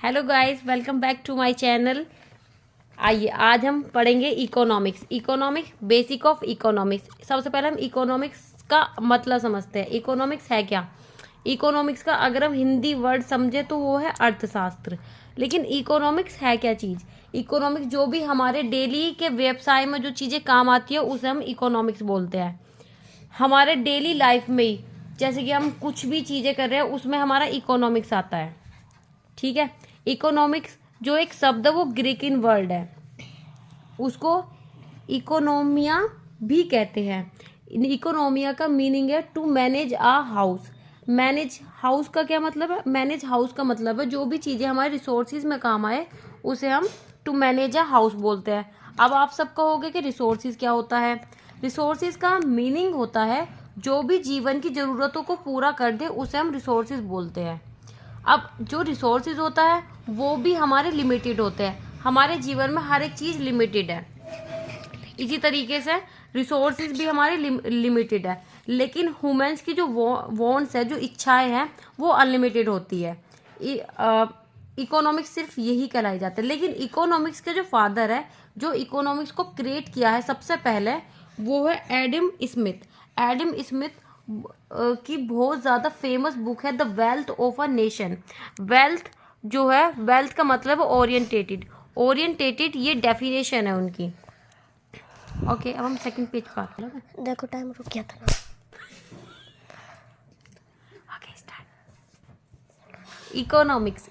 Hello guys, welcome back to my channel. आइए आज हम पढ़ेंगे इकोनॉमिक्स बेसिक ऑफ इकोनॉमिक्स। सबसे पहले हम इकोनॉमिक्स का मतलब समझते हैं। इकोनॉमिक्स है क्या? इकोनॉमिक्स का अगर हम हिंदी वर्ड समझे तो वो है अर्थशास्त्र। लेकिन इकोनॉमिक्स है क्या चीज़? इकोनॉमिक्स जो भी हमारे डेली के व्यवसाय में जो चीज़ें काम आती है उसे हम इकोनॉमिक्स बोलते हैं। हमारे डेली लाइफ में ही जैसे कि हम कुछ भी चीज़ें कर रहे हैं उसमें हमारा इकोनॉमिक्स आता है। ठीक है। इकोनॉमिक्स जो एक शब्द है वो ग्रीक वर्ड है, उसको इकोनोमिया भी कहते हैं। इकोनोमिया का मीनिंग है to manage a house. Manage house का क्या मतलब है? मैनेज हाउस का मतलब है जो भी चीज़ें हमारे रिसोर्सेज में काम आए उसे हम टू मैनेज अ हाउस बोलते हैं। अब आप सब कहोगे कि रिसोर्सेज क्या होता है? रिसोर्सेज का मीनिंग होता है जो भी जीवन की ज़रूरतों को पूरा कर दे उसे हम रिसोर्सेज बोलते हैं। अब जो रिसोर्सेज होता है वो भी हमारे लिमिटेड होते हैं। हमारे जीवन में हर एक चीज़ लिमिटेड है। इसी तरीके से रिसोर्सेज भी हमारे लिमिटेड है, लेकिन ह्यूमंस की जो वॉन्ट्स है, जो इच्छाएं हैं, वो अनलिमिटेड होती है। इकोनॉमिक्स सिर्फ यही कहलाई जाता है। लेकिन इकोनॉमिक्स के जो फादर है, जो इकोनॉमिक्स को क्रिएट किया है सबसे पहले, वो है एडम स्मिथ। एडम स्मिथ की बहुत ज़्यादा फेमस बुक है the wealth of a nation. Wealth जो है, वेल्थ का मतलब है ओरिएंटेटेड। ओरिएंटेटेड ये डेफिनेशन है उनकी। ओके, अब हम सेकंड पेज पर आते हैं। देखो टाइम रुक गया था ना। Okay, start.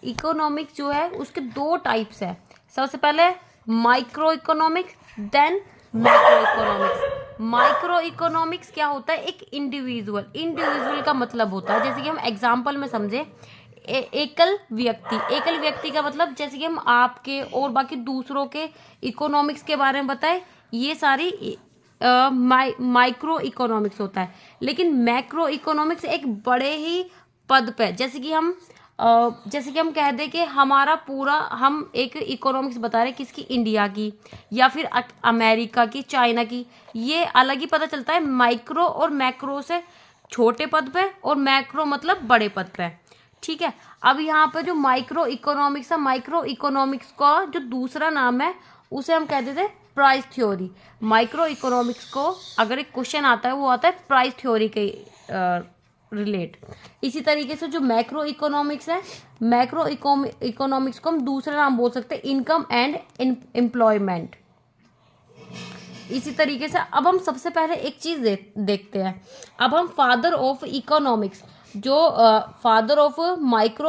इकोनॉमिक्स जो है उसके दो टाइप्स है। सबसे पहले microeconomics, then macroeconomics. Microeconomics क्या होता है? एक इंडिविजुअल का मतलब होता है, जैसे कि हम एग्जाम्पल में समझे, एकल व्यक्ति का मतलब जैसे कि हम आपके और बाकी दूसरों के इकोनॉमिक्स के बारे में बताए, ये सारी माइक्रो इकोनॉमिक्स होता है। लेकिन मैक्रो इकोनॉमिक्स एक बड़े ही पद पे, जैसे कि हम कह दें कि हमारा पूरा, हम एक इकोनॉमिक्स बता रहे हैं किसकी? इंडिया की, या फिर अमेरिका की, चाइना की। ये अलग ही पता चलता है माइक्रो और मैक्रो से। छोटे पद पे और मैक्रो मतलब बड़े पद पे। ठीक है। अब यहाँ पे जो माइक्रो इकोनॉमिक्स है, माइक्रो इकोनॉमिक्स का जो दूसरा नाम है उसे हम कह देते हैं प्राइस थ्योरी। माइक्रो इकोनॉमिक्स को अगर एक क्वेश्चन आता है वो आता है प्राइस थ्योरी के रिलेट। इसी तरीके से जो मैक्रो इकोनॉमिक्स है, मैक्रो इकोनॉमिक्स को हम दूसरा नाम बोल सकते हैं इनकम एंड एम्प्लॉयमेंट। इसी तरीके से अब हम सबसे पहले एक चीज देखते हैं। अब हम फादर ऑफ इकोनॉमिक्स, जो फादर ऑफ माइक्रो